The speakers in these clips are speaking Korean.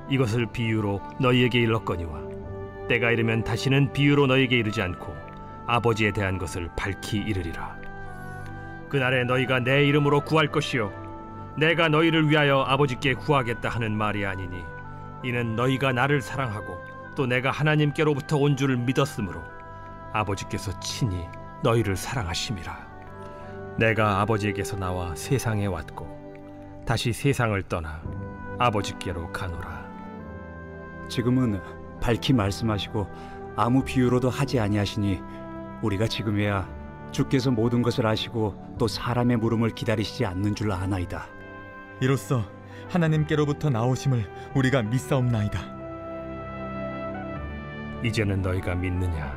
이것을 비유로 너희에게 일렀거니와 때가 이르면 다시는 비유로 너희에게 이르지 않고 아버지에 대한 것을 밝히 이르리라. 그날에 너희가 내 이름으로 구할 것이요 내가 너희를 위하여 아버지께 구하겠다 하는 말이 아니니 이는 너희가 나를 사랑하고 또 내가 하나님께로부터 온 줄을 믿었으므로 아버지께서 친히 너희를 사랑하심이라. 내가 아버지에게서 나와 세상에 왔고 다시 세상을 떠나 아버지께로 가노라. 지금은 밝히 말씀하시고 아무 비유로도 하지 아니하시니 우리가 지금에야 주께서 모든 것을 아시고 또 사람의 물음을 기다리시지 않는 줄 아나이다. 이로써 하나님께로부터 나오심을 우리가 믿사옵나이다. 이제는 너희가 믿느냐?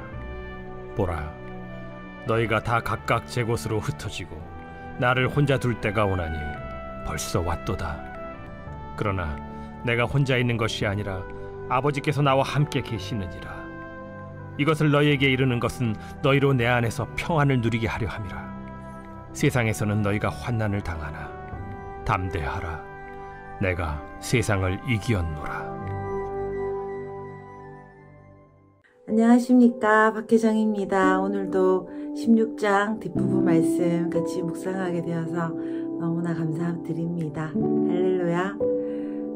보라, 너희가 다 각각 제 곳으로 흩어지고 나를 혼자 둘 때가 오나니 벌써 왔도다. 그러나 내가 혼자 있는 것이 아니라 아버지께서 나와 함께 계시느니라. 이것을 너희에게 이르는 것은 너희로 내 안에서 평안을 누리게 하려 함이라. 세상에서는 너희가 환난을 당하나 담대하라. 내가 세상을 이기었노라. 안녕하십니까, 박혜정입니다. 오늘도 16장 뒷부분 말씀 같이 묵상하게 되어서 너무나 감사드립니다. 할렐루야.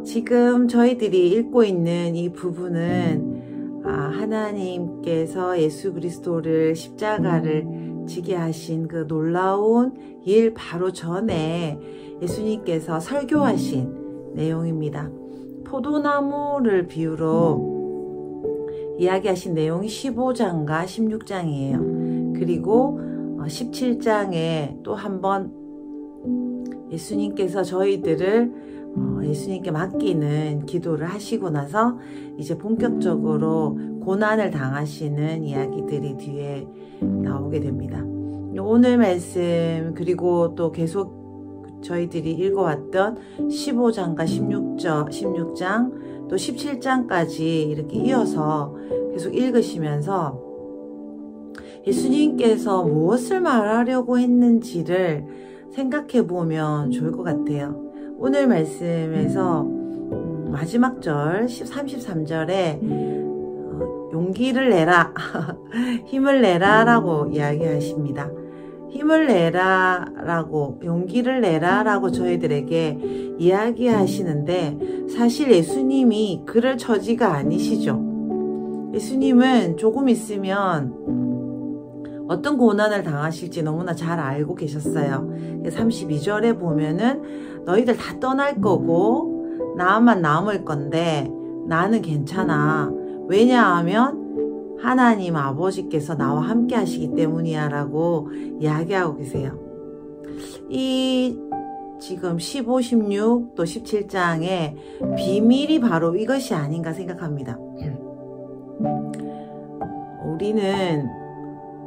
지금 저희들이 읽고 있는 이 부분은 하나님께서 예수 그리스도를 십자가를 지게 하신 그 놀라운 일 바로 전에 예수님께서 설교하신 내용입니다. 포도나무를 비유로 이야기하신 내용이 15장과 16장이에요. 그리고 17장에 또 한 번 예수님께서 저희들을 예수님께 맡기는 기도를 하시고 나서 이제 본격적으로 고난을 당하시는 이야기들이 뒤에 나오게 됩니다. 오늘 말씀 그리고 또 계속 저희들이 읽어왔던 15장과 16장 또 17장까지 이렇게 이어서 계속 읽으시면서 예수님께서 무엇을 말하려고 했는지를 생각해 보면 좋을 것 같아요. 오늘 말씀에서 마지막 절 33절에 용기를 내라 힘을 내라 라고 이야기하십니다. 힘을 내라 라고 용기를 내라 라고 저희들에게 이야기하시는데 사실 예수님이 그럴 처지가 아니시죠. 예수님은 조금 있으면 어떤 고난을 당하실지 너무나 잘 알고 계셨어요. 32절에 보면은 너희들 다 떠날 거고 나만 남을 건데 나는 괜찮아. 왜냐하면 하나님 아버지께서 나와 함께 하시기 때문이야 라고 이야기하고 계세요. 이 지금 15, 16, 또 17장의 비밀이 바로 이것이 아닌가 생각합니다. 우리는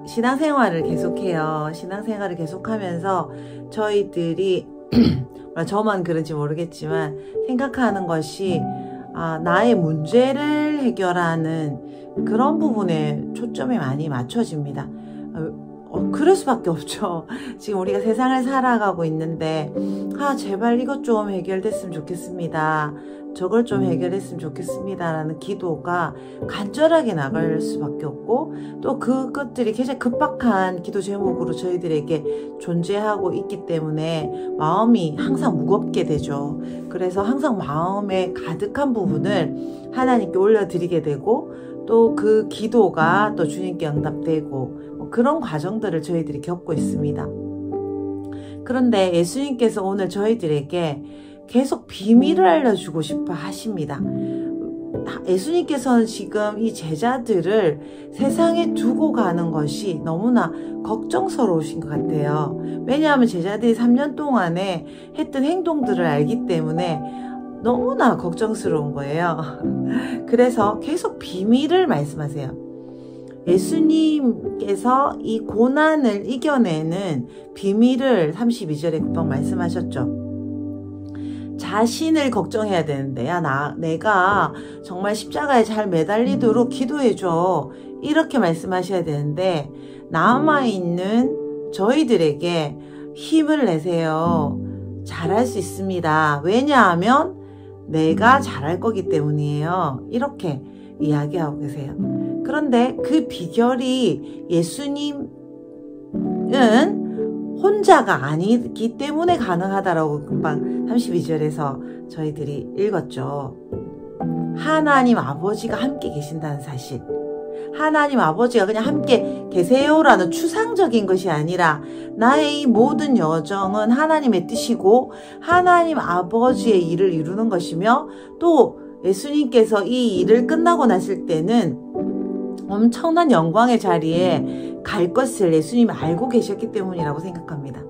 신앙생활을 계속해요. 신앙생활을 계속하면서 저희들이 저만 그런지 모르겠지만 생각하는 것이 나의 문제를 해결하는 그런 부분에 초점이 많이 맞춰집니다. 그럴 수밖에 없죠. 지금 우리가 세상을 살아가고 있는데 제발 이것 좀 해결됐으면 좋겠습니다. 저걸 좀 해결했으면 좋겠습니다 라는 기도가 간절하게 나갈 수밖에 없고 또 그것들이 굉장히 급박한 기도 제목으로 저희들에게 존재하고 있기 때문에 마음이 항상 무겁게 되죠. 그래서 항상 마음에 가득한 부분을 하나님께 올려드리게 되고 또 그 기도가 또 주님께 응답되고 그런 과정들을 저희들이 겪고 있습니다. 그런데 예수님께서 오늘 저희들에게 계속 비밀을 알려주고 싶어 하십니다. 예수님께서는 지금 이 제자들을 세상에 두고 가는 것이 너무나 걱정스러우신 것 같아요. 왜냐하면 제자들이 3년 동안에 했던 행동들을 알기 때문에 너무나 걱정스러운 거예요. 그래서 계속 비밀을 말씀하세요. 예수님께서 이 고난을 이겨내는 비밀을 32절에 금방 말씀하셨죠. 자신을 걱정해야 되는데 내가 정말 십자가에 잘 매달리도록 기도해줘 이렇게 말씀하셔야 되는데 남아있는 저희들에게 힘을 내세요. 잘할 수 있습니다. 왜냐하면 내가 잘할 거기 때문이에요. 이렇게 이야기하고 계세요. 그런데 그 비결이 예수님은 혼자가 아니기 때문에 가능하다라고 금방 32절에서 저희들이 읽었죠. 하나님 아버지가 함께 계신다는 사실. 하나님 아버지가 그냥 함께 계세요라는 추상적인 것이 아니라 나의 이 모든 여정은 하나님의 뜻이고 하나님 아버지의 일을 이루는 것이며 또 예수님께서 이 일을 끝나고 났을 때는 엄청난 영광의 자리에 갈 것을 예수님이 알고 계셨기 때문이라고 생각합니다.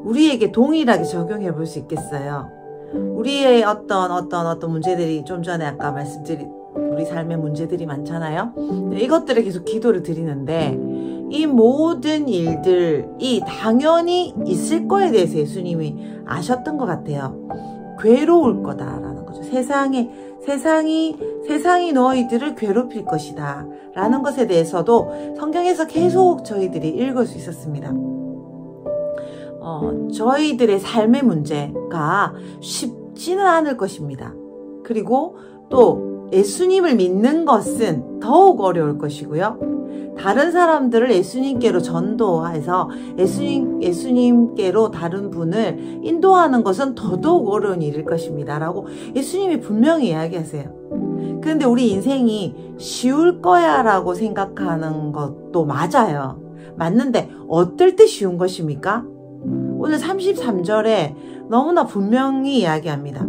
우리에게 동일하게 적용해 볼 수 있겠어요. 우리의 어떤 문제들이 좀 전에 아까 말씀드린 우리 삶의 문제들이 많잖아요. 이것들에 계속 기도를 드리는데 이 모든 일들이 당연히 있을 거에 대해서 예수님이 아셨던 것 같아요. 괴로울 거다라는 거죠. 세상이 너희들을 괴롭힐 것이다 라는 것에 대해서도 성경에서 계속 저희들이 읽을 수 있었습니다. 저희들의 삶의 문제가 쉽지는 않을 것입니다. 그리고 또 예수님을 믿는 것은 더욱 어려울 것이고요. 다른 사람들을 예수님께로 전도해서 예수님께로 다른 분을 인도하는 것은 더더욱 어려운 일일 것입니다. 라고 예수님이 분명히 이야기하세요. 그런데 우리 인생이 쉬울 거야 라고 생각하는 것도 맞아요. 맞는데 어떨 때 쉬운 것입니까? 오늘 33절에 너무나 분명히 이야기합니다.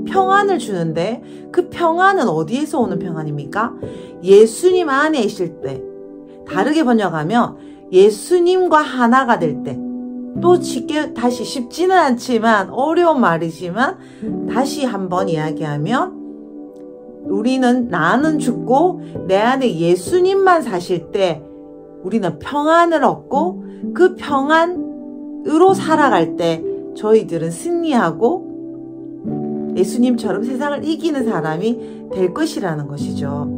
평안을 주는데 그 평안은 어디에서 오는 평안입니까? 예수님 안에 있을 때. 다르게 번역하면 예수님과 하나가 될 때. 또 다시 쉽지는 않지만 어려운 말이지만 다시 한번 이야기하면 나는 죽고 내 안에 예수님만 사실 때 우리는 평안을 얻고 그 평안으로 살아갈 때 저희들은 승리하고 예수님처럼 세상을 이기는 사람이 될 것이라는 것이죠.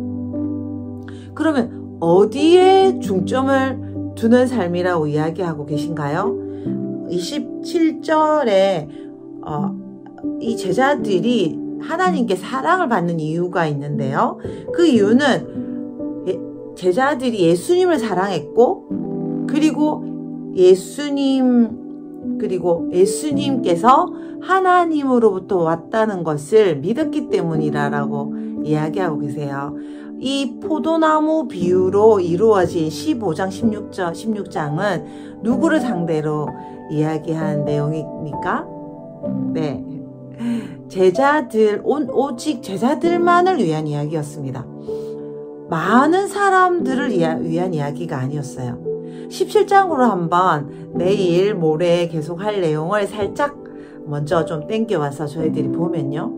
그러면 어디에 중점을 두는 삶이라고 이야기하고 계신가요? 27절에 이 제자들이 하나님께 사랑을 받는 이유가 있는데요. 그 이유는 제자들이 예수님을 사랑했고 그리고 예수님께서 하나님으로부터 왔다는 것을 믿었기 때문이라고 이야기하고 계세요. 이 포도나무 비유로 이루어진 15장 16장은 누구를 상대로 이야기한 내용입니까? 네. 오직 제자들만을 위한 이야기였습니다. 많은 사람들을 위한 이야기가 아니었어요. 17장으로 한번 내일 모레 계속 할 내용을 살짝 먼저 좀 땡겨와서 저희들이 보면요.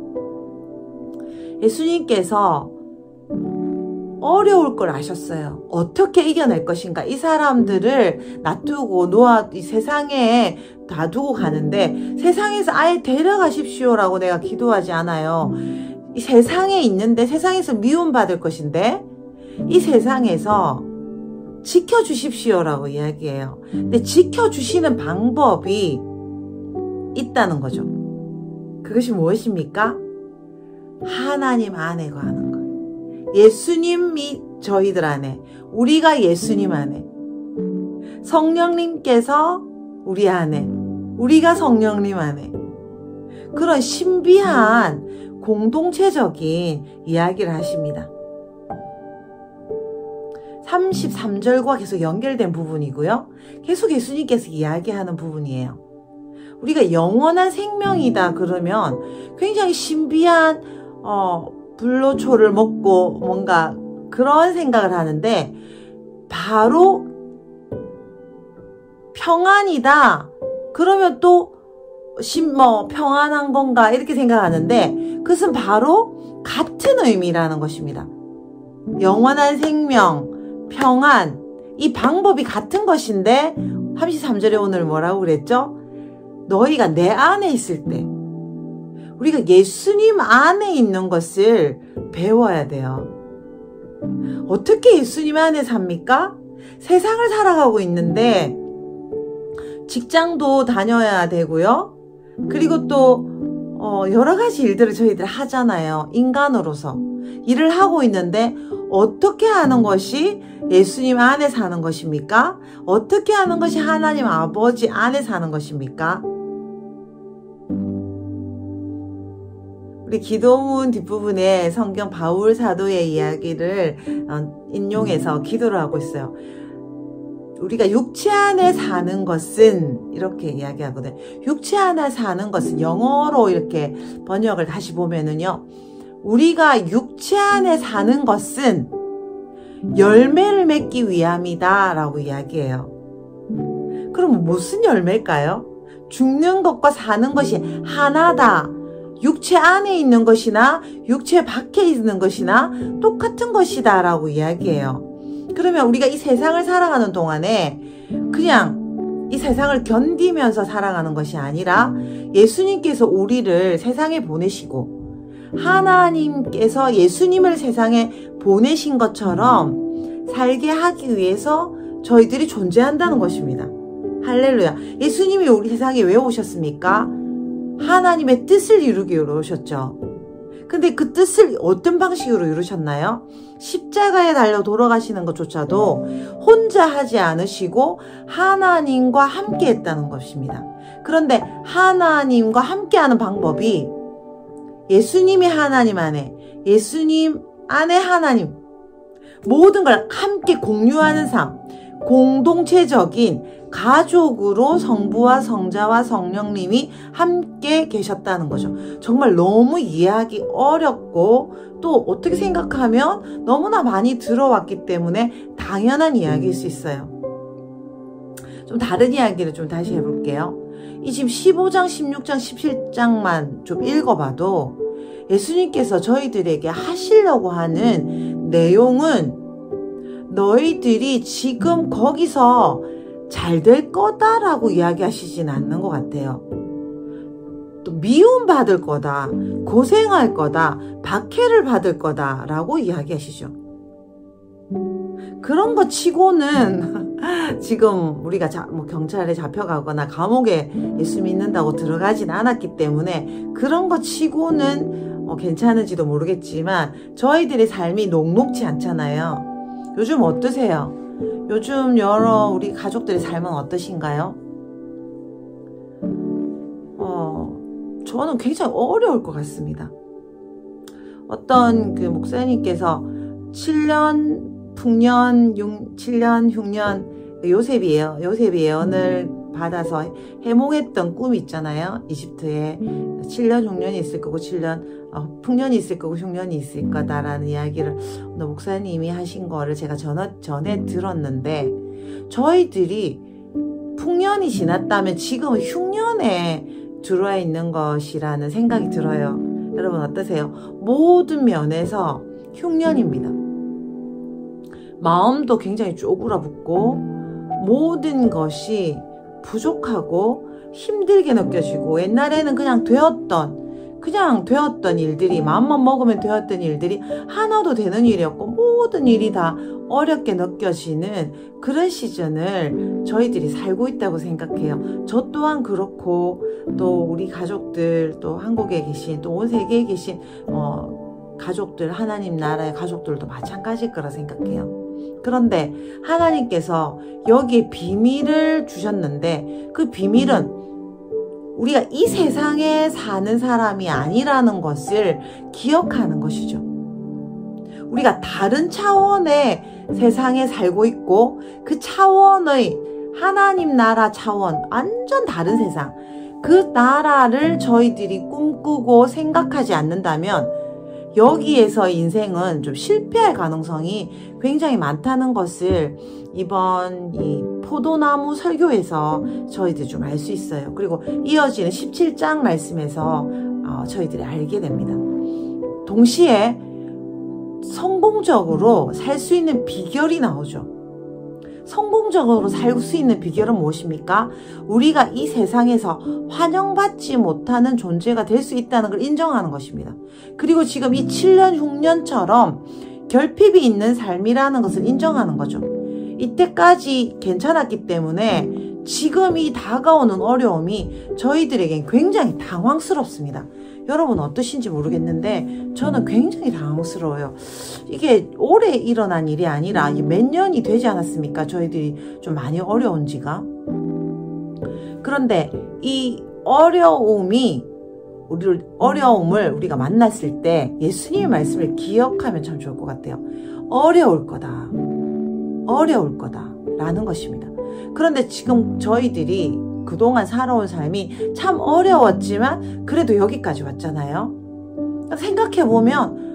예수님께서 어려울 걸 아셨어요. 어떻게 이겨낼 것인가. 이 사람들을 놔두고 이 세상에 놔두고 가는데 세상에서 아예 데려가십시오라고 내가 기도하지 않아요. 이 세상에 있는데 세상에서 미움받을 것인데 이 세상에서 지켜주십시오라고 이야기해요. 근데 지켜주시는 방법이 있다는 거죠. 그것이 무엇입니까? 하나님 안에 거하는 거예요. 예수님이 저희들 안에, 우리가 예수님 안에, 성령님께서 우리 안에, 우리가 성령님 안에, 그런 신비한 공동체적인 이야기를 하십니다. 33절과 계속 연결된 부분이고요. 계속 예수님께서 이야기하는 부분이에요. 우리가 영원한 생명이다 그러면 굉장히 신비한 불로초를 먹고 뭔가 그런 생각을 하는데 바로 평안이다 그러면 또 평안한 건가 이렇게 생각하는데 그것은 바로 같은 의미라는 것입니다. 영원한 생명, 평안, 이 방법이 같은 것인데 33절에 오늘 뭐라고 그랬죠? 너희가 내 안에 있을 때 우리가 예수님 안에 있는 것을 배워야 돼요. 어떻게 예수님 안에 삽니까? 세상을 살아가고 있는데 직장도 다녀야 되고요. 그리고 또 여러 가지 일들을 저희들 하잖아요. 인간으로서. 일을 하고 있는데 어떻게 하는 것이 예수님 안에 사는 것입니까? 어떻게 하는 것이 하나님 아버지 안에 사는 것입니까? 우리 기도문 뒷부분에 성경 바울 사도의 이야기를 인용해서 기도를 하고 있어요. 우리가 육체 안에 사는 것은 이렇게 이야기하거든요. 육체 안에 사는 것은 영어로 이렇게 번역을 다시 보면은요. 우리가 육체 안에 사는 것은 열매를 맺기 위함이다 라고 이야기해요. 그럼 무슨 열매일까요? 죽는 것과 사는 것이 하나다. 육체 안에 있는 것이나 육체 밖에 있는 것이나 똑같은 것이다 라고 이야기해요. 그러면 우리가 이 세상을 살아가는 동안에 그냥 이 세상을 견디면서 살아가는 것이 아니라 예수님께서 우리를 세상에 보내시고 하나님께서 예수님을 세상에 보내신 것처럼 살게 하기 위해서 저희들이 존재한다는 것입니다. 할렐루야. 예수님이 우리 세상에 왜 오셨습니까? 하나님의 뜻을 이루기 위해 오셨죠. 근데 그 뜻을 어떤 방식으로 이루셨나요? 십자가에 달려 돌아가시는 것조차도 혼자 하지 않으시고 하나님과 함께 했다는 것입니다. 그런데 하나님과 함께하는 방법이 예수님이 하나님 안에, 예수님 안에 하나님, 모든 걸 함께 공유하는 삶, 공동체적인 가족으로 성부와 성자와 성령님이 함께 계셨다는 거죠. 정말 너무 이해하기 어렵고 또 어떻게 생각하면 너무나 많이 들어왔기 때문에 당연한 이야기일 수 있어요. 좀 다른 이야기를 좀 다시 해볼게요. 이 지금 15장, 16장, 17장만 좀 읽어봐도 예수님께서 저희들에게 하시려고 하는 내용은 너희들이 지금 거기서 잘 될 거다라고 이야기하시진 않는 것 같아요. 또 미움받을 거다, 고생할 거다, 박해를 받을 거다라고 이야기하시죠. 그런 거 치고는 지금 우리가 경찰에 잡혀가거나 감옥에 예수 믿는다고 들어가진 않았기 때문에 그런 거 치고는 괜찮은지도 모르겠지만 저희들의 삶이 녹록지 않잖아요. 요즘 어떠세요? 요즘 여러 우리 가족들의 삶은 어떠신가요? 저는 굉장히 어려울 것 같습니다. 어떤 그 목사님께서 7년, 풍년, 7년, 흉년, 요셉이에요. 요셉이 예언을 받아서 해몽했던 꿈이 있잖아요. 이집트에 7년, 흉년이 있을 거고 7년, 풍년이 있을 거고 흉년이 있을 거다라는 이야기를 목사님이 하신 거를 제가 전에 들었는데 저희들이 풍년이 지났다면 지금은 흉년에 들어와 있는 것이라는 생각이 들어요. 여러분 어떠세요? 모든 면에서 흉년입니다. 마음도 굉장히 쪼그라붙고 모든 것이 부족하고 힘들게 느껴지고 옛날에는 그냥 되었던 일들이 마음만 먹으면 되었던 일들이 하나도 되는 일이었고 모든 일이 다 어렵게 느껴지는 그런 시즌을 저희들이 살고 있다고 생각해요. 저 또한 그렇고 또 우리 가족들 또 한국에 계신 또 온 세계에 계신 가족들 하나님 나라의 가족들도 마찬가지일 거라 생각해요. 그런데 하나님께서 여기에 비밀을 주셨는데 그 비밀은 우리가 이 세상에 사는 사람이 아니라는 것을 기억하는 것이죠. 우리가 다른 차원의 세상에 살고 있고 그 차원의 하나님 나라 차원 완전 다른 세상 그 나라를 저희들이 꿈꾸고 생각하지 않는다면 여기에서 인생은 좀 실패할 가능성이 굉장히 많다는 것을 이번 이 포도나무 설교에서 저희들이 좀 알 수 있어요. 그리고 이어지는 17장 말씀에서 저희들이 알게 됩니다. 동시에 성공적으로 살 수 있는 비결이 나오죠. 성공적으로 살 수 있는 비결은 무엇입니까? 우리가 이 세상에서 환영받지 못하는 존재가 될 수 있다는 걸 인정하는 것입니다. 그리고 지금 이 7년, 6년처럼 결핍이 있는 삶이라는 것을 인정하는 거죠. 이때까지 괜찮았기 때문에 지금 이 다가오는 어려움이 저희들에겐 굉장히 당황스럽습니다. 여러분 어떠신지 모르겠는데 저는 굉장히 당황스러워요. 이게 올해 일어난 일이 아니라 몇 년이 되지 않았습니까? 저희들이 좀 많이 어려운 지가. 그런데 이 어려움을 우리가 만났을 때 예수님의 말씀을 기억하면 참 좋을 것 같아요. 어려울 거다. 어려울 거다. 라는 것입니다. 그런데 지금 저희들이 그동안 살아온 삶이 참 어려웠지만 그래도 여기까지 왔잖아요. 생각해보면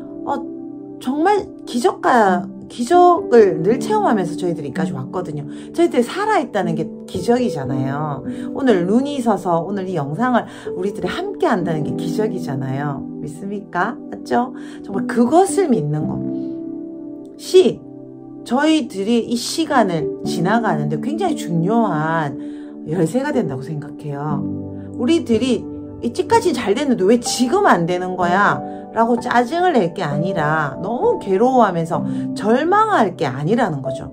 정말 기적을 늘 체험하면서 저희들이 여기까지 왔거든요. 저희들이 살아있다는 게 기적이잖아요. 오늘 눈이 있어서 오늘 이 영상을 우리들이 함께 한다는 게 기적이잖아요. 믿습니까? 맞죠? 정말 그것을 믿는 것이 저희들이 이 시간을 지나가는데 굉장히 중요한 열쇠가 된다고 생각해요. 우리들이 이때까지 잘 됐는데 왜 지금 안 되는 거야? 라고 짜증을 낼 게 아니라 너무 괴로워하면서 절망할 게 아니라는 거죠.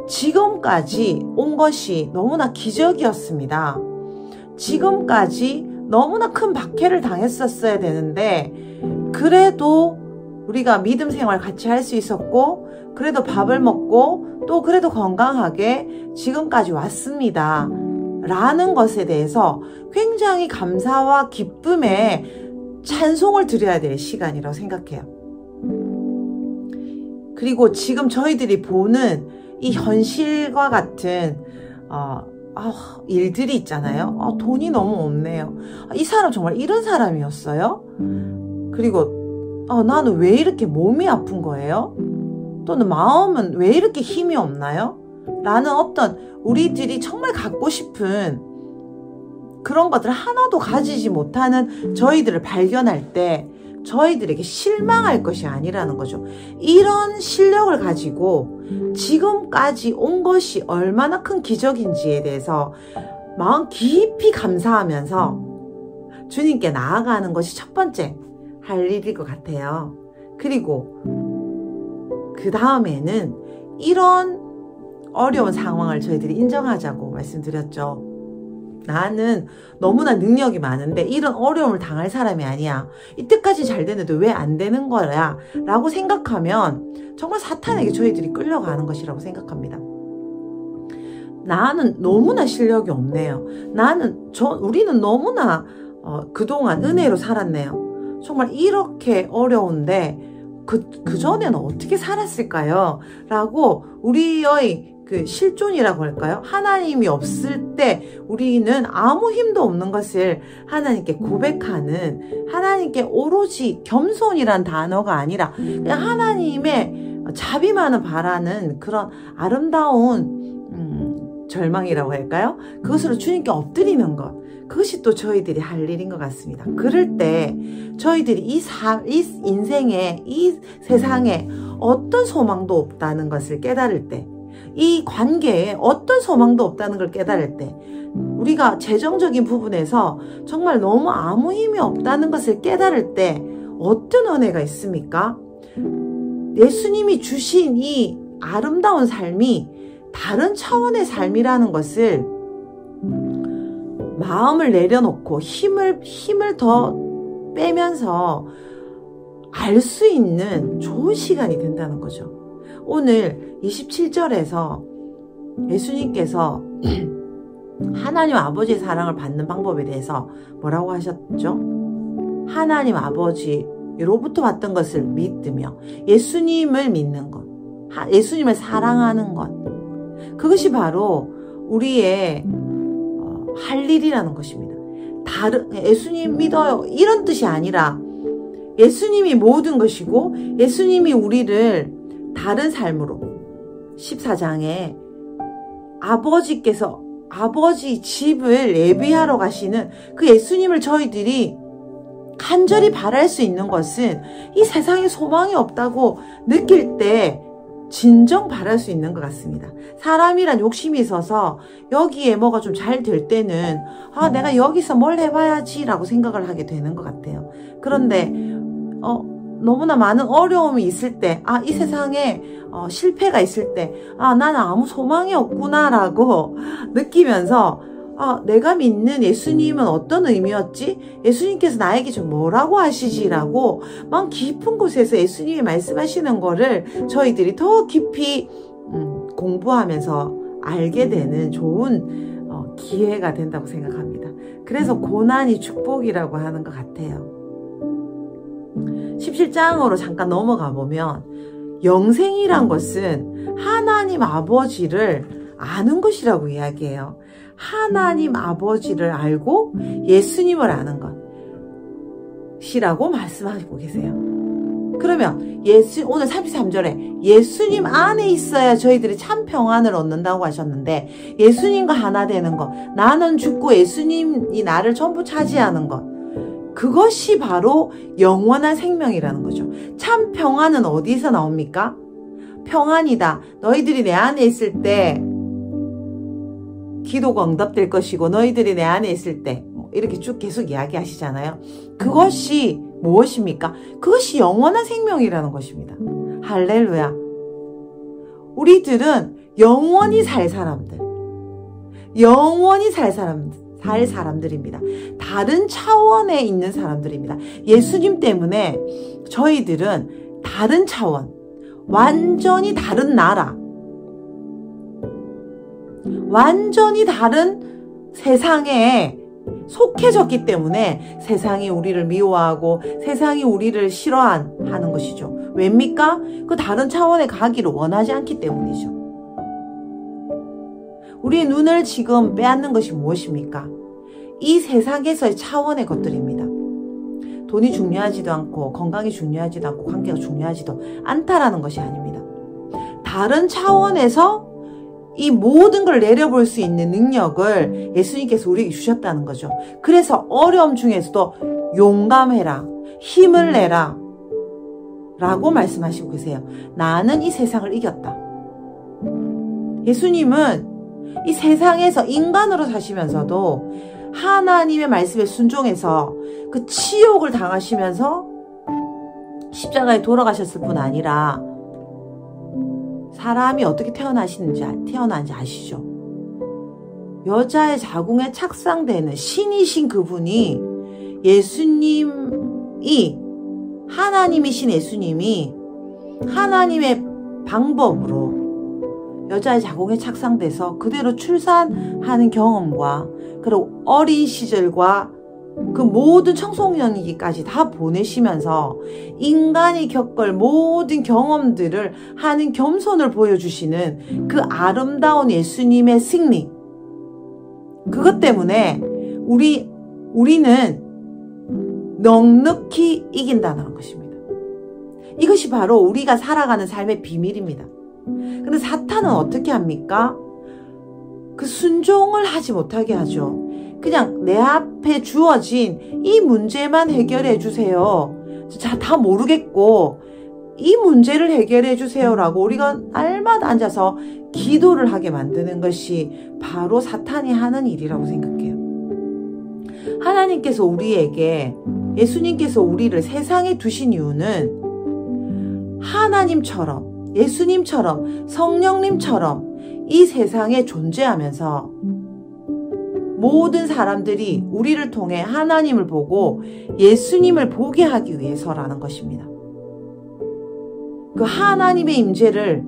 지금까지 온 것이 너무나 기적이었습니다. 지금까지 너무나 큰 박해를 당했었어야 되는데 그래도 우리가 믿음 생활 같이 할 수 있었고 그래도 밥을 먹고 또 그래도 건강하게 지금까지 왔습니다. 라는 것에 대해서 굉장히 감사와 기쁨에 찬송을 드려야 될 시간이라고 생각해요. 그리고 지금 저희들이 보는 이 현실과 같은 일들이 있잖아요. 돈이 너무 없네요. 이 사람 정말 이런 사람이었어요? 그리고 나는 왜 이렇게 몸이 아픈 거예요? 또는 마음은 왜 이렇게 힘이 없나요? 라는 어떤 우리들이 정말 갖고 싶은 그런 것들을 하나도 가지지 못하는 저희들을 발견할 때 저희들에게 실망할 것이 아니라는 거죠. 이런 실력을 가지고 지금까지 온 것이 얼마나 큰 기적인지에 대해서 마음 깊이 감사하면서 주님께 나아가는 것이 첫 번째 할 일일 것 같아요. 그리고 그 다음에는 이런 어려운 상황을 저희들이 인정하자고 말씀드렸죠. 나는 너무나 능력이 많은데 이런 어려움을 당할 사람이 아니야. 이때까지 잘 됐는데 왜 안 되는 거야? 라고 생각하면 정말 사탄에게 저희들이 끌려가는 것이라고 생각합니다. 나는 너무나 실력이 없네요. 우리는 너무나 그동안 은혜로 살았네요. 정말 이렇게 어려운데 그 전에는 어떻게 살았을까요? 라고 우리의 그 실존이라고 할까요? 하나님이 없을 때 우리는 아무 힘도 없는 것을 하나님께 고백하는, 하나님께 오로지 겸손이란 단어가 아니라 그냥 하나님의 자비만을 바라는 그런 아름다운 절망이라고 할까요? 그것으로 주님께 엎드리는 것, 그것이 또 저희들이 할 일인 것 같습니다. 그럴 때 저희들이 이 인생에, 이 세상에 어떤 소망도 없다는 것을 깨달을 때, 이 관계에 어떤 소망도 없다는 걸 깨달을 때, 우리가 재정적인 부분에서 정말 너무 아무 힘이 없다는 것을 깨달을 때 어떤 은혜가 있습니까? 예수님이 주신 이 아름다운 삶이 다른 차원의 삶이라는 것을 마음을 내려놓고 힘을 더 빼면서 알 수 있는 좋은 시간이 된다는 거죠. 오늘 27절에서 예수님께서 하나님 아버지의 사랑을 받는 방법에 대해서 뭐라고 하셨죠? 하나님 아버지로부터 받던 것을 믿으며 예수님을 믿는 것, 예수님을 사랑하는 것, 그것이 바로 우리의 할 일이라는 것입니다. 예수님 믿어요 이런 뜻이 아니라 예수님이 모든 것이고 예수님이 우리를 다른 삶으로 14장에 아버지께서 아버지 집을 예비하러 가시는 그 예수님을 저희들이 간절히 바랄 수 있는 것은 이 세상에 소망이 없다고 느낄 때 진정 바랄 수 있는 것 같습니다. 사람이란 욕심이 있어서 여기에 뭐가 좀 잘 될 때는 내가 여기서 뭘 해봐야지 라고 생각을 하게 되는 것 같아요. 그런데 너무나 많은 어려움이 있을 때, 이 세상에 실패가 있을 때, 나는 아무 소망이 없구나 라고 느끼면서 내가 믿는 예수님은 어떤 의미였지? 예수님께서 나에게 좀 뭐라고 하시지라고 막 깊은 곳에서 예수님이 말씀하시는 거를 저희들이 더 깊이 공부하면서 알게 되는 좋은 기회가 된다고 생각합니다. 그래서 고난이 축복이라고 하는 것 같아요. 17장으로 잠깐 넘어가 보면 영생이란 것은 하나님 아버지를 아는 것이라고 이야기해요. 하나님 아버지를 알고 예수님을 아는 것이라고 말씀하시고 계세요. 그러면 오늘 33절에 예수님 안에 있어야 저희들이 참 평안을 얻는다고 하셨는데, 예수님과 하나 되는 것, 나는 죽고 예수님이 나를 전부 차지하는 것, 그것이 바로 영원한 생명이라는 거죠. 참 평안은 어디서 나옵니까? 평안이다. 너희들이 내 안에 있을 때 기도가 응답될 것이고, 너희들이 내 안에 있을 때 이렇게 쭉 계속 이야기하시잖아요. 그것이 무엇입니까? 그것이 영원한 생명이라는 것입니다. 할렐루야. 우리들은 영원히 살 사람들, 영원히 살 사람들입니다. 다른 차원에 있는 사람들입니다. 예수님 때문에 저희들은 다른 차원, 완전히 다른 나라, 완전히 다른 세상에 속해졌기 때문에 세상이 우리를 미워하고 세상이 우리를 싫어하는 것이죠. 왜입니까? 그 다른 차원에 가기를 원하지 않기 때문이죠. 우리의 눈을 지금 빼앗는 것이 무엇입니까? 이 세상에서의 차원의 것들입니다. 돈이 중요하지도 않고 건강이 중요하지도 않고 관계가 중요하지도 않다라는 것이 아닙니다. 다른 차원에서 이 모든 걸 내려볼 수 있는 능력을 예수님께서 우리에게 주셨다는 거죠. 그래서 어려움 중에서도 용감해라, 힘을 내라 라고 말씀하시고 계세요. 나는 이 세상을 이겼다. 예수님은 이 세상에서 인간으로 사시면서도 하나님의 말씀에 순종해서 그 치욕을 당하시면서 십자가에 돌아가셨을 뿐 아니라 사람이 어떻게 태어나는지 아시죠? 여자의 자궁에 착상되는 신이신 그분이, 예수님이, 하나님이신 예수님이 하나님의 방법으로 여자의 자궁에 착상돼서 그대로 출산하는 경험과, 그리고 어린 시절과 그 모든 청소년기까지 다 보내시면서 인간이 겪을 모든 경험들을 하는 겸손을 보여주시는 그 아름다운 예수님의 승리, 그것 때문에 우리는 넉넉히 이긴다는 것입니다. 이것이 바로 우리가 살아가는 삶의 비밀입니다. 근데 사탄은 어떻게 합니까? 그 순종을 하지 못하게 하죠. 그냥 내 앞에 주어진 이 문제만 해결해 주세요. 자, 다 모르겠고 이 문제를 해결해 주세요라고 우리가 날마다 앉아서 기도를 하게 만드는 것이 바로 사탄이 하는 일이라고 생각해요. 하나님께서 우리에게, 예수님께서 우리를 세상에 두신 이유는 하나님처럼, 예수님처럼, 성령님처럼 이 세상에 존재하면서 모든 사람들이 우리를 통해 하나님을 보고 예수님을 보게 하기 위해서라는 것입니다. 그 하나님의 임재를,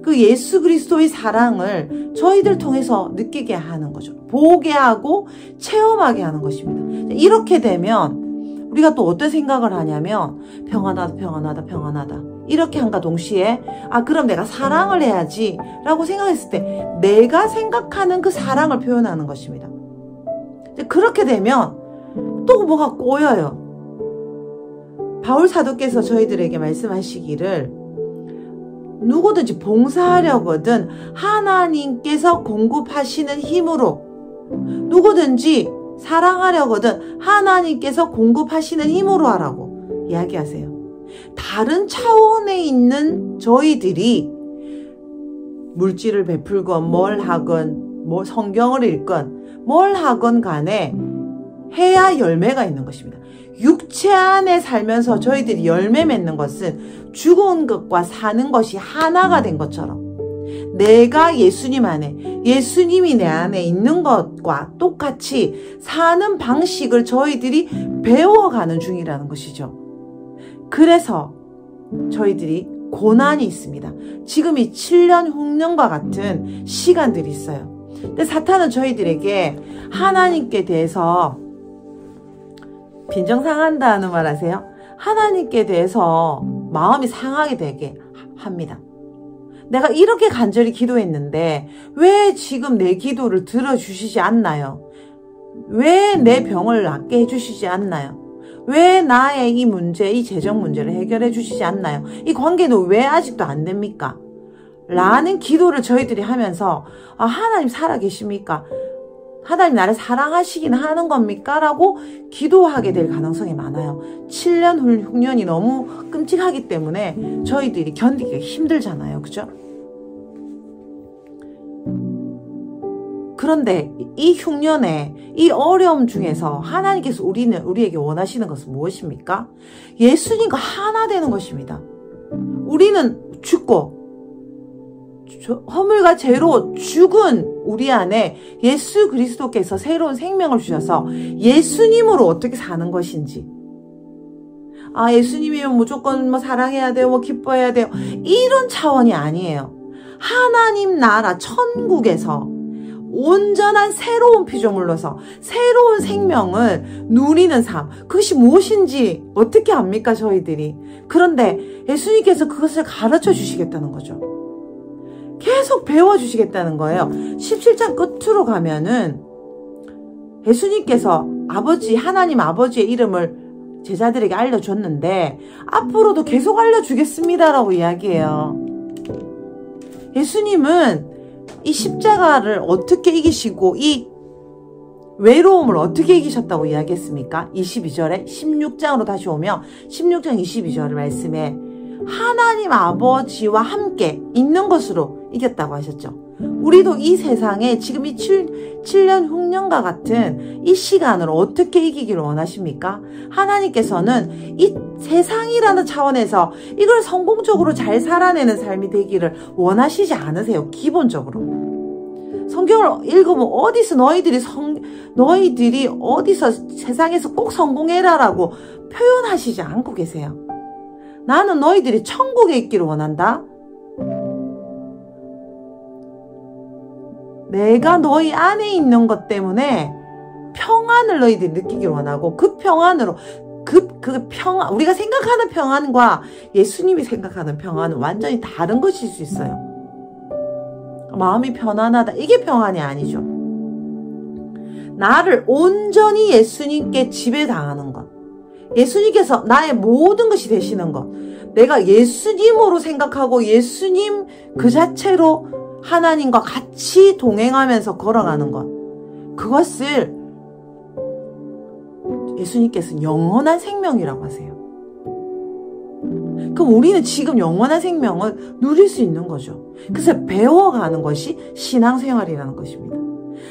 그 예수 그리스도의 사랑을 저희들 통해서 느끼게 하는 거죠. 보게 하고 체험하게 하는 것입니다. 이렇게 되면 우리가 또 어떤 생각을 하냐면 평안하다, 평안하다, 평안하다. 이렇게 한가 동시에 그럼 내가 사랑을 해야지 라고 생각했을 때 내가 생각하는 그 사랑을 표현하는 것입니다. 그렇게 되면 또 뭐가 꼬여요. 바울 사도께서 저희들에게 말씀하시기를, 누구든지 봉사하려거든 하나님께서 공급하시는 힘으로, 누구든지 사랑하려거든 하나님께서 공급하시는 힘으로 하라고 이야기하세요. 다른 차원에 있는 저희들이 물질을 베풀건 뭘 하건 뭐 성경을 읽건 뭘 하건 간에 해야 열매가 있는 것입니다. 육체 안에 살면서 저희들이 열매 맺는 것은 죽은 것과 사는 것이 하나가 된 것처럼, 내가 예수님 안에, 예수님이 내 안에 있는 것과 똑같이 사는 방식을 저희들이 배워가는 중이라는 것이죠. 그래서 저희들이 고난이 있습니다. 지금 이 7년 흉년과 같은 시간들이 있어요. 근데 사탄은 저희들에게 하나님께 대해서 빈정상한다는 말 아세요? 하나님께 대해서 마음이 상하게 되게 합니다. 내가 이렇게 간절히 기도했는데 왜 지금 내 기도를 들어주시지 않나요? 왜 내 병을 낫게 해주시지 않나요? 왜 나의 이 문제, 이 재정 문제를 해결해 주시지 않나요? 이 관계는 왜 아직도 안 됩니까? 라는 기도를 저희들이 하면서 하나님 살아계십니까? 하나님 나를 사랑하시긴 하는 겁니까? 라고 기도하게 될 가능성이 많아요. 7년 흉년이 너무 끔찍하기 때문에 저희들이 견디기가 힘들잖아요. 그죠? 그런데 이 흉년에 이 어려움 중에서 하나님께서 우리에게 원하시는 것은 무엇입니까? 예수님과 하나 되는 것입니다. 우리는 죽고 허물과 죄로 죽은 우리 안에 예수 그리스도께서 새로운 생명을 주셔서 예수님으로 어떻게 사는 것인지, 예수님이면 무조건 사랑해야 돼요, 기뻐해야 돼요, 이런 차원이 아니에요. 하나님 나라 천국에서 온전한 새로운 피조물로서 새로운 생명을 누리는 삶, 그것이 무엇인지 어떻게 압니까 저희들이? 그런데 예수님께서 그것을 가르쳐 주시겠다는 거죠. 계속 배워주시겠다는 거예요. 17장 끝으로 가면은 예수님께서 하나님 아버지의 이름을 제자들에게 알려줬는데 앞으로도 계속 알려주겠습니다라고 이야기해요. 예수님은 이 십자가를 어떻게 이기시고 이 외로움을 어떻게 이기셨다고 이야기했습니까? 22절에 16장으로 다시 오면 16장 22절 말씀에 하나님 아버지와 함께 있는 것으로 이겼다고 하셨죠. 우리도 이 세상에 지금 이 7년 흉년과 같은 이 시간을 어떻게 이기기를 원하십니까? 하나님께서는 이 세상이라는 차원에서 이걸 성공적으로 잘 살아내는 삶이 되기를 원하시지 않으세요. 기본적으로. 성경을 읽으면 어디서 너희들이 어디서 세상에서 꼭 성공해라라고 표현하시지 않고 계세요. 나는 너희들이 천국에 있기를 원한다. 내가 너희 안에 있는 것 때문에 평안을 너희들이 느끼길 원하고 그 평안으로 우리가 생각하는 평안과 예수님이 생각하는 평안은 완전히 다른 것일 수 있어요. 마음이 편안하다, 이게 평안이 아니죠. 나를 온전히 예수님께 지배당하는 것, 예수님께서 나의 모든 것이 되시는 것, 내가 예수님으로 생각하고 예수님 그 자체로 하나님과 같이 동행하면서 걸어가는 것, 그것을 예수님께서는 영원한 생명이라고 하세요. 그럼 우리는 지금 영원한 생명을 누릴 수 있는 거죠. 그래서 배워가는 것이 신앙생활이라는 것입니다.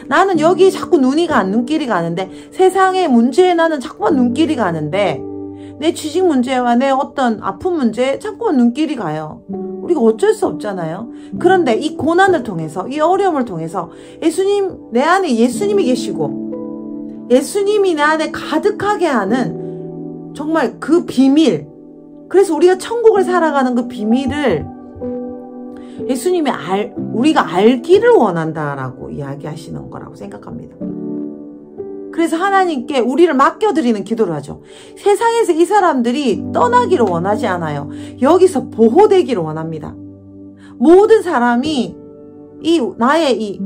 나는 여기 자꾸 눈길이 가는데, 세상의 문제에 나는 자꾸만 눈길이 가는데, 내 취직 문제와 내 어떤 아픈 문제에 자꾸만 눈길이 가요. 우리가 어쩔 수 없잖아요. 그런데 이 고난을 통해서, 이 어려움을 통해서 내 안에 예수님이 계시고 예수님이 내 안에 가득하게 하는 정말 그 비밀, 그래서 우리가 천국을 살아가는 그 비밀을 예수님이 우리가 알기를 원한다라고 이야기하시는 거라고 생각합니다. 그래서 하나님께 우리를 맡겨드리는 기도를 하죠. 세상에서 이 사람들이 떠나기를 원하지 않아요. 여기서 보호되기를 원합니다. 모든 사람이 나의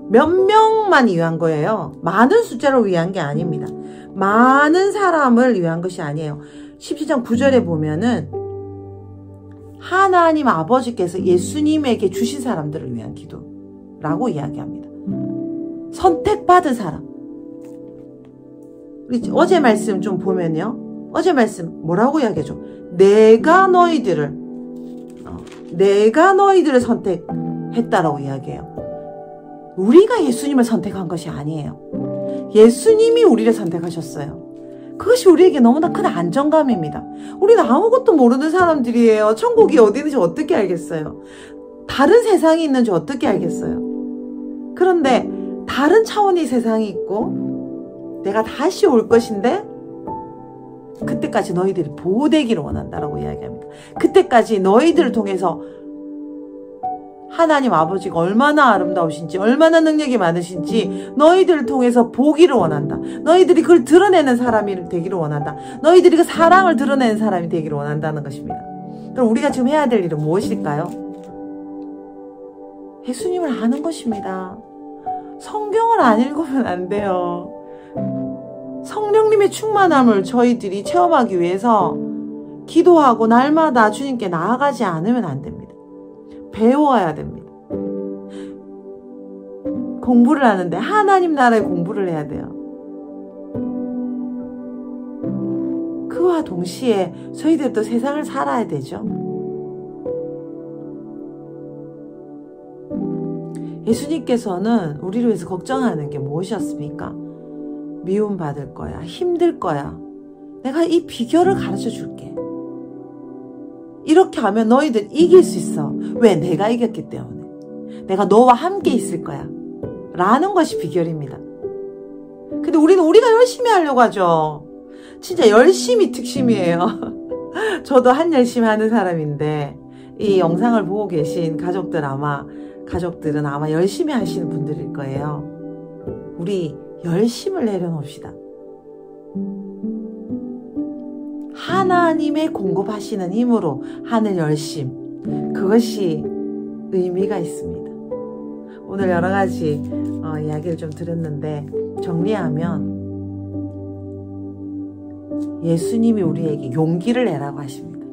몇 명만 위한 거예요. 많은 숫자를 위한 게 아닙니다. 많은 사람을 위한 것이 아니에요. 17장 9절에 보면은 하나님 아버지께서 예수님에게 주신 사람들을 위한 기도라고 이야기합니다. 선택받은 사람. 우리 어제 말씀 좀 보면요. 어제 말씀 뭐라고 이야기하죠? 내가 너희들을 선택했다라고 이야기해요. 우리가 예수님을 선택한 것이 아니에요. 예수님이 우리를 선택하셨어요. 그것이 우리에게 너무나 큰 안정감입니다. 우리는 아무것도 모르는 사람들이에요. 천국이 어디 있는지 어떻게 알겠어요? 다른 세상이 있는지 어떻게 알겠어요? 그런데 다른 차원의 세상이 있고 내가 다시 올 것인데 그때까지 너희들이 보호되기를 원한다라고 이야기합니다. 그때까지 너희들을 통해서 하나님 아버지가 얼마나 아름다우신지, 얼마나 능력이 많으신지 너희들을 통해서 보기를 원한다. 너희들이 그걸 드러내는 사람이 되기를 원한다. 너희들이 그 사랑을 드러내는 사람이 되기를 원한다는 것입니다. 그럼 우리가 지금 해야 될 일은 무엇일까요? 예수님을 아는 것입니다. 성경을 안 읽으면 안 돼요. 성령님의 충만함을 저희들이 체험하기 위해서 기도하고 날마다 주님께 나아가지 않으면 안 됩니다. 배워야 됩니다. 공부를 하는데 하나님 나라의 공부를 해야 돼요. 그와 동시에 저희들도 세상을 살아야 되죠. 예수님께서는 우리를 위해서 걱정하는 게 무엇이었습니까? 미움받을 거야. 힘들 거야. 내가 이 비결을 가르쳐 줄게. 이렇게 하면 너희들 이길 수 있어. 왜? 내가 이겼기 때문에. 내가 너와 함께 있을 거야. 라는 것이 비결입니다. 근데 우리가 열심히 하려고 하죠. 진짜 열심히 특심이에요. 저도 한 열심히 하는 사람인데 이 영상을 보고 계신 가족들은 아마 열심히 하시는 분들일 거예요. 우리 열심을 내려놓읍시다. 하나님의 공급하시는 힘으로 하는 열심, 그것이 의미가 있습니다. 오늘 여러 가지 이야기를 좀 들었는데 정리하면 예수님이 우리에게 용기를 내라고 하십니다.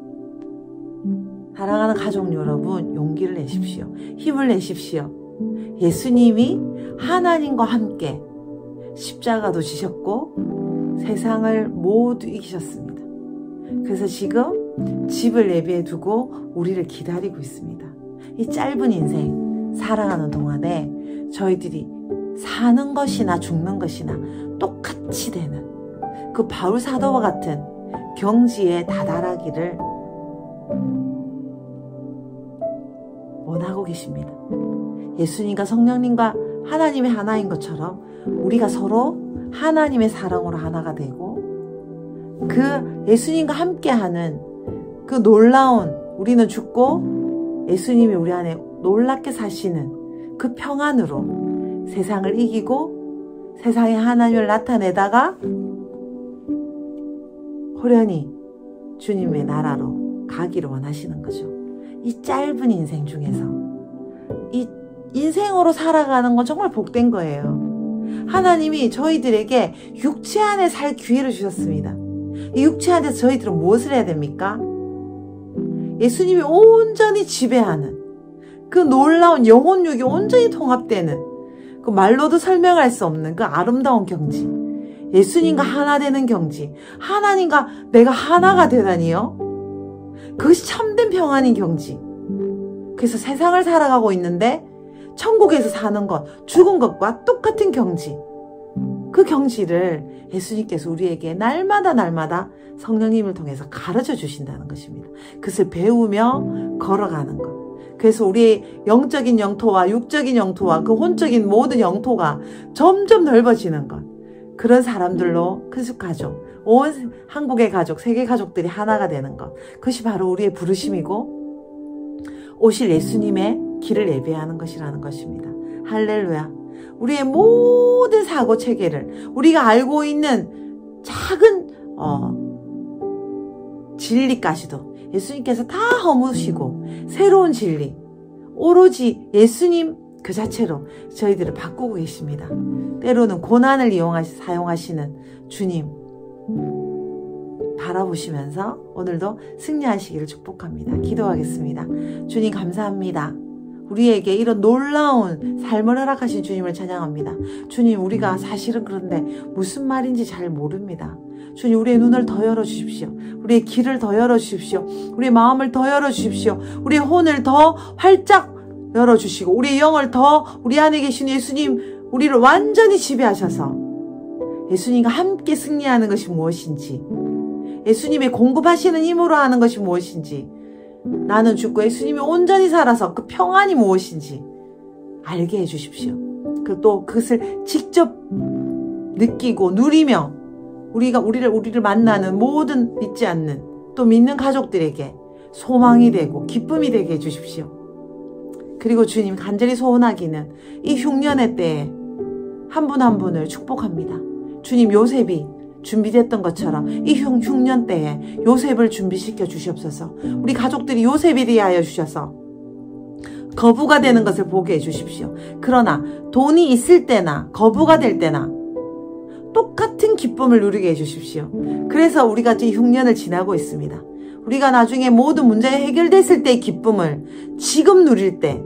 사랑하는 가족 여러분, 용기를 내십시오. 힘을 내십시오. 예수님이 하나님과 함께 십자가도 지셨고 세상을 모두 이기셨습니다. 그래서 지금 집을 예비해 두고 우리를 기다리고 있습니다. 이 짧은 인생 살아가는 동안에 저희들이 사는 것이나 죽는 것이나 똑같이 되는 그 바울 사도와 같은 경지에 다다라기를 원하고 계십니다. 예수님과 성령님과 하나님의 하나인 것처럼 우리가 서로 하나님의 사랑으로 하나가 되고 그 예수님과 함께하는 그 놀라운, 우리는 죽고 예수님이 우리 안에 놀랍게 사시는 그 평안으로 세상을 이기고 세상에 하나님을 나타내다가 호련히 주님의 나라로 가기를 원하시는 거죠. 이 짧은 인생 중에서 이 인생으로 살아가는 건 정말 복된 거예요. 하나님이 저희들에게 육체 안에 살 기회를 주셨습니다. 이 육체 안에서 저희들은 무엇을 해야 됩니까? 예수님이 온전히 지배하는 그 놀라운 영혼육이 온전히 통합되는 그 말로도 설명할 수 없는 그 아름다운 경지, 예수님과 하나 되는 경지, 하나님과 내가 하나가 되다니요. 그것이 참된 평안인 경지. 그래서 세상을 살아가고 있는데 천국에서 사는 것, 죽은 것과 똑같은 경지, 그 경지를 예수님께서 우리에게 날마다 성령님을 통해서 가르쳐 주신다는 것입니다. 그것을 배우며 걸어가는 것. 그래서 우리의 영적인 영토와 육적인 영토와 그 혼적인 모든 영토가 점점 넓어지는 것. 그런 사람들로 큰숲 가족, 온 한국의 가족, 세계 가족들이 하나가 되는 것. 그것이 바로 우리의 부르심이고 오실 예수님의 길을 예배하는 것이라는 것입니다. 할렐루야. 우리의 모든 사고 체계를, 우리가 알고 있는 작은 진리까지도 예수님께서 다 허무시고 새로운 진리, 오로지 예수님 그 자체로 저희들을 바꾸고 계십니다. 때로는 고난을 사용하시는 주님 바라보시면서 오늘도 승리하시기를 축복합니다. 기도하겠습니다. 주님 감사합니다. 우리에게 이런 놀라운 삶을 허락하신 주님을 찬양합니다. 주님, 우리가 사실은 그런데 무슨 말인지 잘 모릅니다. 주님, 우리의 눈을 더 열어주십시오. 우리의 길을 더 열어주십시오. 우리의 마음을 더 열어주십시오. 우리의 혼을 더 활짝 열어주시고 우리의 영을 더 우리 안에 계신 예수님, 우리를 완전히 지배하셔서 예수님과 함께 승리하는 것이 무엇인지, 예수님의 공급하시는 힘으로 하는 것이 무엇인지 나는 죽고 예수님이 온전히 살아서 그 평안이 무엇인지 알게 해주십시오. 또 그것을 직접 느끼고 누리며 우리를 만나는 모든 믿지 않는 또 믿는 가족들에게 소망이 되고 기쁨이 되게 해주십시오. 그리고 주님 간절히 소원하기는 이 흉년의 때에 한 분 한 분을 축복합니다. 주님 요셉이 준비됐던 것처럼 이 흉년 때에 요셉을 준비시켜 주시옵소서. 우리 가족들이 요셉이 되게 하여 주셔서 거부가 되는 것을 보게 해주십시오. 그러나 돈이 있을 때나 거부가 될 때나 똑같은 기쁨을 누리게 해주십시오. 그래서 우리가 이 흉년을 지나고 있습니다. 우리가 나중에 모든 문제가 해결됐을 때의 기쁨을 지금 누릴 때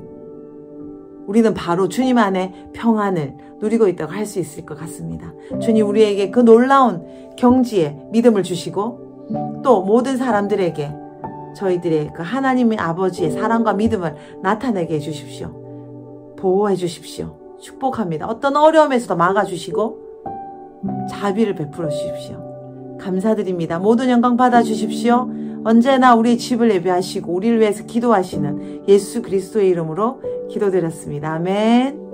우리는 바로 주님 안에 평안을 누리고 있다고 할 수 있을 것 같습니다. 주님 우리에게 그 놀라운 경지에 믿음을 주시고 또 모든 사람들에게 저희들의 그 하나님의 아버지의 사랑과 믿음을 나타내게 해주십시오. 보호해 주십시오. 축복합니다. 어떤 어려움에서도 막아주시고 자비를 베풀어 주십시오. 감사드립니다. 모든 영광 받아주십시오. 언제나 우리의 집을 예배하시고 우리를 위해서 기도하시는 예수 그리스도의 이름으로 기도드렸습니다. 아멘.